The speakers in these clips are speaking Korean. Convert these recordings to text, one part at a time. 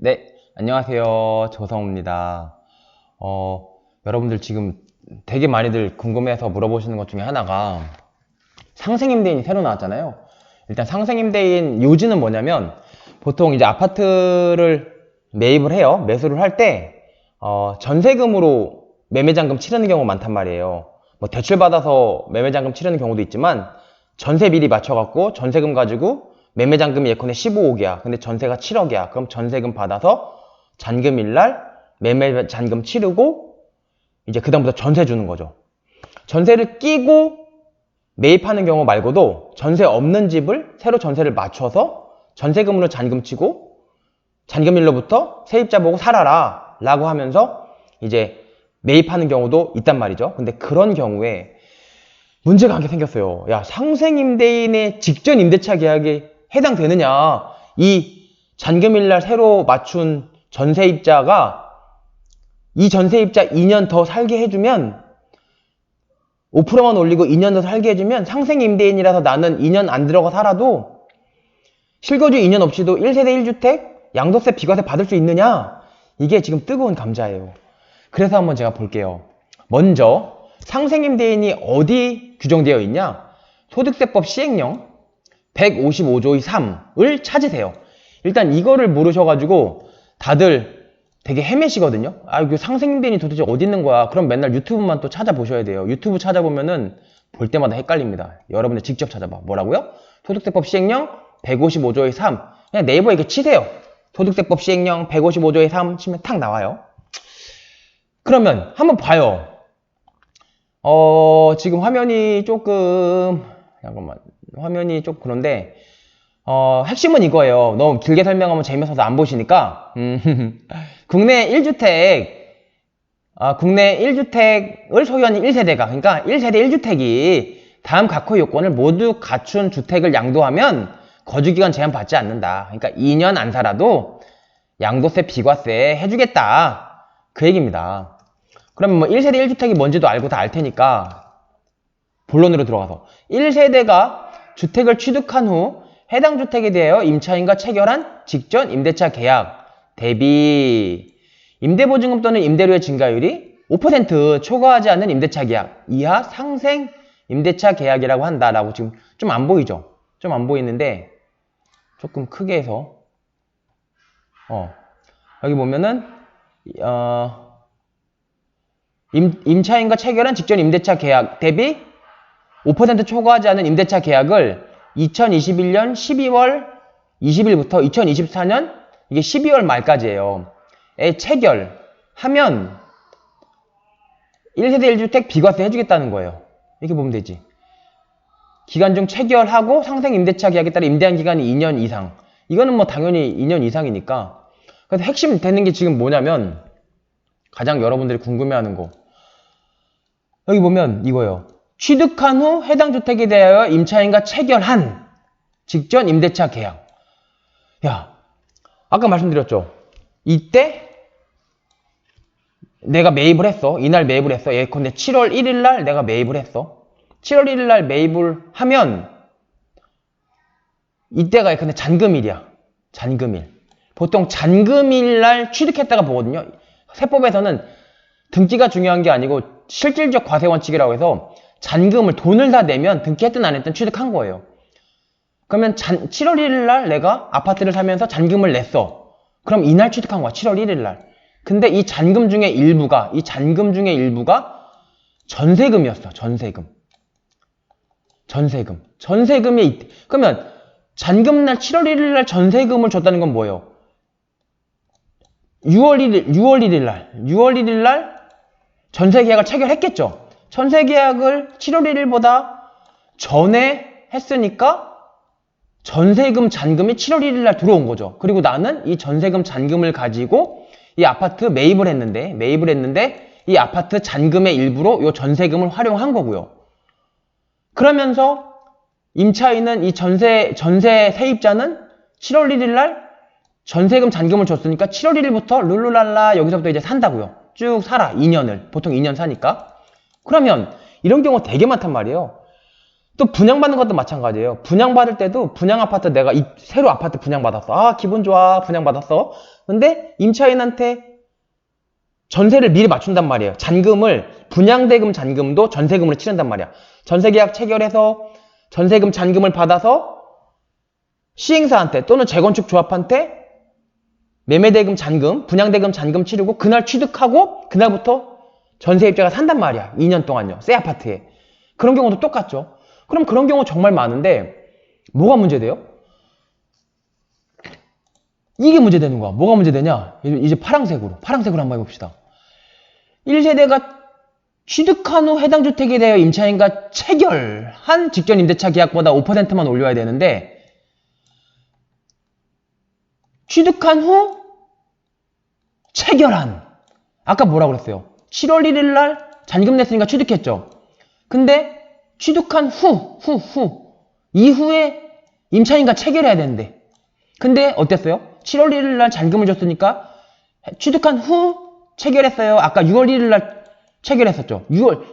네, 안녕하세요. 조성우입니다. 여러분들 지금 되게 많이들 궁금해서 물어보시는 것 중에 하나가 상생임대인이 새로 나왔잖아요. 일단 상생임대인 요지는 뭐냐면 보통 이제 아파트를 매입을 해요. 매수를 할 때 전세금으로 매매잔금 치르는 경우가 많단 말이에요. 뭐 대출받아서 매매잔금 치르는 경우도 있지만 전세 비리 맞춰갖고 전세금 가지고 매매잔금이 예컨대 15억이야. 근데 전세가 7억이야. 그럼 전세금 받아서 잔금일날 매매잔금 치르고 이제 그다음부터 전세 주는 거죠. 전세를 끼고 매입하는 경우 말고도 전세 없는 집을 새로 전세를 맞춰서 전세금으로 잔금 치고 잔금일로부터 세입자 보고 살아라 라고 하면서 이제 매입하는 경우도 있단 말이죠. 근데 그런 경우에 문제가 한 개 생겼어요. 야, 상생임대인의 직전 임대차 계약에 해당되느냐? 이 잔금일날 새로 맞춘 전세입자가 이 전세입자 2년 더 살게 해주면 5%만 올리고 2년 더 살게 해주면 상생임대인이라서 나는 2년 안 들어가 살아도 실거주 2년 없이도 1세대 1주택 양도세 비과세 받을 수 있느냐? 이게 지금 뜨거운 감자예요. 그래서 한번 제가 볼게요. 먼저 상생임대인이 어디 규정되어 있냐? 소득세법 시행령 155조의 3을 찾으세요. 일단 이거를 모르셔가지고 다들 되게 헤매시거든요. 아, 이거 상생임대인이 도대체 어디 있는 거야? 그럼 맨날 유튜브만 또 찾아보셔야 돼요. 유튜브 찾아보면은 볼 때마다 헷갈립니다. 여러분들 직접 찾아봐. 뭐라고요? 소득세법 시행령 155조의 3. 그냥 네이버에 이렇게 치세요. 소득세법 시행령 155조의 3 치면 탁 나와요. 그러면 한번 봐요. 지금 화면이 조금 잠깐만. 화면이 좀 그런데 핵심은 이거예요. 너무 길게 설명하면 재미없어서 안 보시니까 국내 1주택을 소유하는 1세대가 그러니까 1세대 1주택이 다음 각호 요건을 모두 갖춘 주택을 양도하면 거주기간 제한 받지 않는다. 그러니까 2년 안 살아도 양도세 비과세 해주겠다. 그 얘기입니다. 그러면 뭐 1세대 1주택이 뭔지도 알고 다 알 테니까 본론으로 들어가서 1세대가 주택을 취득한 후 해당 주택에 대하여 임차인과 체결한 직전 임대차 계약 대비 임대보증금 또는 임대료의 증가율이 5% 초과하지 않는 임대차 계약 이하 상생 임대차 계약이라고 한다라고 지금 좀 안 보이죠? 좀 안 보이는데 조금 크게 해서 여기 보면은 임차인과 체결한 직전 임대차 계약 대비 5% 초과하지 않은 임대차 계약을 2021년 12월 20일부터 2024년 이게 12월 말까지예요. 에 체결하면 1세대 1주택 비과세 해주겠다는 거예요. 이렇게 보면 되지. 기간 중 체결하고 상생 임대차 계약에 따라 임대한 기간이 2년 이상. 이거는 뭐 당연히 2년 이상이니까. 그래서 핵심 되는 게 지금 뭐냐면 가장 여러분들이 궁금해하는 거. 여기 보면 이거예요. 취득한 후 해당 주택에 대하여 임차인과 체결한 직전 임대차 계약. 야, 아까 말씀드렸죠. 이때 내가 매입을 했어. 이날 매입을 했어. 예컨대 7월 1일 날 내가 매입을 했어. 7월 1일 날 매입을 하면 이때가 예컨대 잔금일이야. 잔금일. 보통 잔금일 날 취득했다가 보거든요. 세법에서는 등기가 중요한 게 아니고 실질적 과세 원칙이라고 해서 잔금을 돈을 다 내면 등기했든 안 했든 취득한 거예요. 그러면 7월 1일 날 내가 아파트를 사면서 잔금을 냈어. 그럼 이날 취득한 거야. 7월 1일 날. 근데 이 잔금 중에 일부가 전세금이었어. 전세금이 그러면 잔금날 7월 1일 날 전세금을 줬다는 건 뭐예요? 6월 1일 날 전세 계약을 체결했겠죠. 전세 계약을 7월 1일보다 전에 했으니까 전세금 잔금이 7월 1일 날 들어온 거죠. 그리고 나는 이 전세금 잔금을 가지고 이 아파트 매입을 했는데 이 아파트 잔금의 일부로 이 전세금을 활용한 거고요. 그러면서 임차인은 이 전세 세입자는 7월 1일 날 전세금 잔금을 줬으니까 7월 1일부터 룰루랄라 여기서부터 이제 산다고요. 쭉 살아. 2년을. 보통 2년 사니까. 그러면 이런 경우 되게 많단 말이에요. 또 분양받는 것도 마찬가지예요. 분양받을 때도 분양 아파트 내가 새로 아파트 분양받았어. 아, 기분 좋아. 분양받았어. 근데 임차인한테 전세를 미리 맞춘단 말이에요. 잔금을, 분양대금 잔금도 전세금으로 치른단 말이야. 전세계약 체결해서 전세금 잔금을 받아서 시행사한테 또는 재건축 조합한테 매매대금 잔금, 분양대금 잔금 치르고 그날 취득하고 그날부터 전세입자가 산단 말이야. 2년 동안요. 새 아파트에. 그런 경우도 똑같죠. 그럼 그런 경우 정말 많은데 뭐가 문제돼요? 이게 문제되는 거야. 뭐가 문제되냐? 이제 파란색으로 한번 해봅시다. 1세대가 취득한 후 해당 주택에 대하여 임차인과 체결한 직전 임대차 계약보다 5%만 올려야 되는데 취득한 후 체결한, 아까 뭐라고 그랬어요? 7월 1일 날 잔금 냈으니까 취득했죠. 근데 취득한 이후에 임차인과 체결해야 되는데 근데 어땠어요? 7월 1일 날 잔금을 줬으니까 취득한 후 체결했어요. 아까 6월 1일 날 체결했었죠.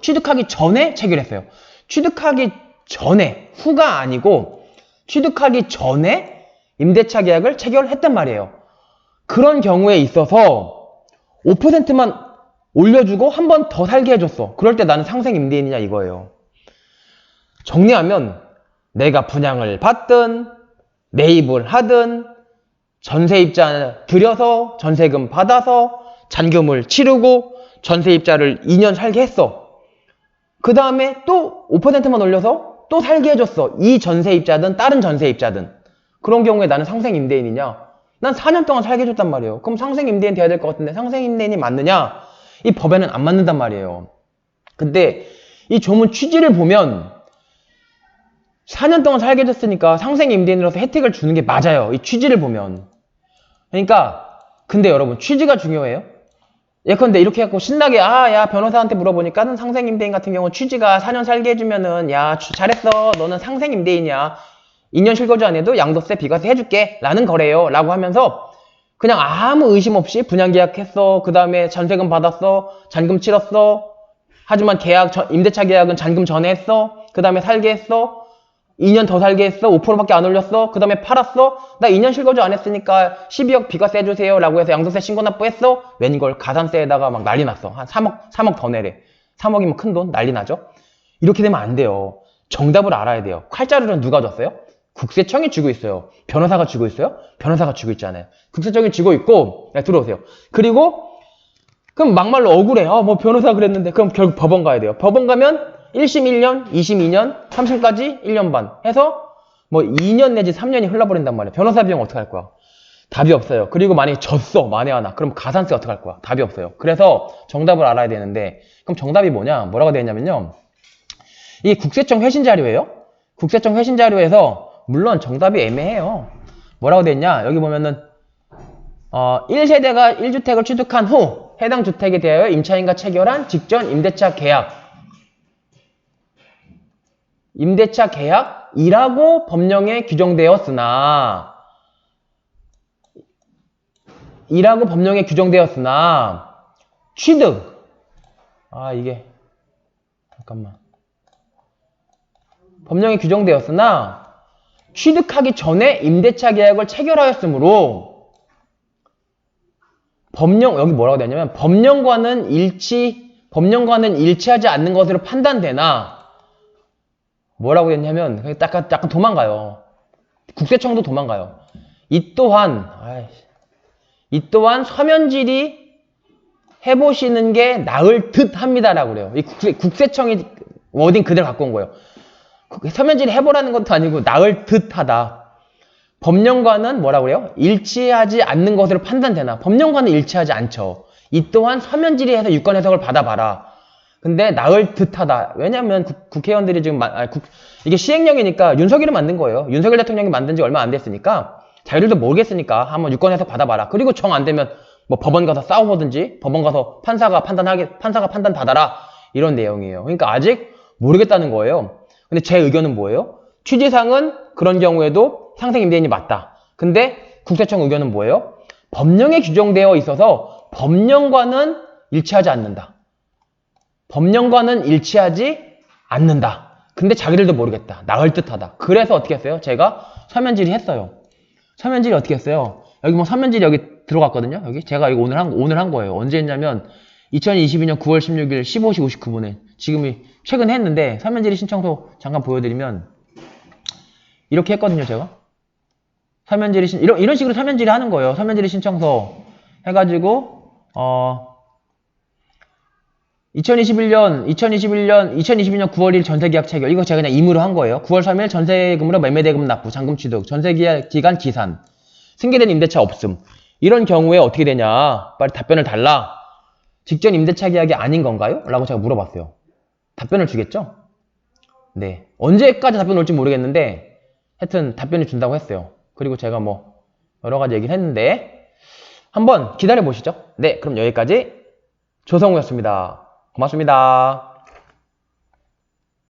취득하기 전에 체결했어요. 취득하기 전에, 후가 아니고 취득하기 전에 임대차 계약을 체결했단 말이에요. 그런 경우에 있어서 5%만 올려주고 한 번 더 살게 해줬어. 그럴 때 나는 상생 임대인이냐 이거예요. 정리하면 내가 분양을 받든 매입을 하든 전세입자 들여서 전세금 받아서 잔금을 치르고 전세입자를 2년 살게 했어. 그 다음에 또 5%만 올려서 또 살게 해줬어. 이 전세입자든 다른 전세입자든. 그런 경우에 나는 상생임대인이냐? 난 4년 동안 살게 해줬단 말이에요. 그럼 상생임대인 돼야 될 것 같은데 상생임대인이 맞느냐? 이 법에는 안 맞는단 말이에요. 근데 이 조문 취지를 보면 4년 동안 살게 해줬으니까 상생임대인으로서 혜택을 주는 게 맞아요. 이 취지를 보면. 그러니까 근데 여러분 취지가 중요해요. 예컨대 이렇게 해갖고 신나게 야 변호사한테 물어보니까는 상생임대인 같은 경우 취지가 4년 살게 해주면은 야 잘했어 너는 상생임대인이야 2년 실거주 안 해도 양도세 비과세 해줄게 라는 거래요 라고 하면서 그냥 아무 의심 없이 분양계약했어 그 다음에 전세금 받았어 잔금 치렀어 하지만 임대차 계약은 잔금 전에 했어 그 다음에 살게 했어 2년 더 살게 했어 5%밖에 안 올렸어 그 다음에 팔았어 나 2년 실거주 안 했으니까 12억 비과세 해주세요 라고 해서 양도세 신고 납부했어 웬걸 가산세에다가 막 난리 났어 한 3억 더 내래 3억이면 큰돈 난리 나죠 이렇게 되면 안 돼요 정답을 알아야 돼요 칼자루는 누가 줬어요? 국세청이 쥐고 있어요 변호사가 쥐고 있어요? 변호사가 쥐고 있잖아요 국세청이 쥐고 있고 들어오세요 그리고 그럼 막말로 억울해 뭐 변호사 그랬는데 그럼 결국 법원 가야 돼요 법원 가면 1심 1년, 2심 2년, 3심까지 1년 반 해서 뭐 2년 내지 3년이 흘러버린단 말이야. 변호사 비용 어떻게 할 거야? 답이 없어요. 그리고 만약에 졌어, 만에 하나. 그럼 가산세 어떻게 할 거야? 답이 없어요. 그래서 정답을 알아야 되는데 그럼 정답이 뭐냐? 뭐라고 되어 있냐면요. 이게 국세청 회신 자료예요. 국세청 회신 자료에서 물론 정답이 애매해요. 뭐라고 되어 있냐? 여기 보면은 1세대가 1주택을 취득한 후 해당 주택에 대하여 임차인과 체결한 직전 임대차 계약이라고 법령에 규정되었으나 취득 이게 잠깐만 법령에 규정되었으나 취득하기 전에 임대차 계약을 체결하였으므로 여기 뭐라고 되냐면 법령과는 일치하지 않는 것으로 판단되나 뭐라고 했냐면 약간 도망가요. 국세청도 도망가요. 이 또한 서면 질의 해보시는 게 나을 듯 합니다라고 그래요. 이 국세청이 워딩 그대로 갖고 온 거예요. 서면 질의 해보라는 것도 아니고 나을 듯 하다. 법령과는 뭐라고 그래요? 일치하지 않는 것으로 판단되나? 법령과는 일치하지 않죠. 이 또한 서면 질의해서 유권 해석을 받아봐라. 근데 나을 듯하다. 왜냐면 국회의원들이 지금 이게 시행령이니까 윤석열이 만든 거예요. 윤석열 대통령이 만든 지 얼마 안 됐으니까 자기들도 모르겠으니까 한번 유권 해석 받아봐라. 그리고 정 안 되면 뭐 법원 가서 싸워보든지 법원 가서 판사가 판단 받아라. 이런 내용이에요. 그러니까 아직 모르겠다는 거예요. 근데 제 의견은 뭐예요? 취지상은 그런 경우에도 상생임대인이 맞다. 근데 국세청 의견은 뭐예요? 법령에 규정되어 있어서 법령과는 일치하지 않는다. 근데 자기들도 모르겠다. 나을 듯하다. 그래서 어떻게 했어요? 제가 서면 질의했어요. 서면 질의 어떻게 했어요? 여기 뭐 서면 질의 여기 들어갔거든요. 여기 제가 이거 오늘 한 거예요. 언제 했냐면 2022년 9월 16일 15시 59분에 지금이 최근에 했는데 서면 질의 신청서 잠깐 보여드리면 이렇게 했거든요. 제가 서면 질의 이런 식으로 서면 질의 하는 거예요. 서면 질의 신청서 해가지고 2022년 9월 1일 전세계약 체결. 이거 제가 그냥 임의로 한 거예요. 9월 3일 전세금으로 매매대금 납부, 잔금 취득, 전세계약 기간 기산, 승계된 임대차 없음. 이런 경우에 어떻게 되냐? 빨리 답변을 달라. 직전 임대차 계약이 아닌 건가요? 라고 제가 물어봤어요. 답변을 주겠죠? 네. 언제까지 답변 올지 모르겠는데 하여튼 답변을 준다고 했어요. 그리고 제가 뭐 여러 가지 얘기를 했는데 한번 기다려 보시죠. 네, 그럼 여기까지 조성우였습니다. 고맙습니다.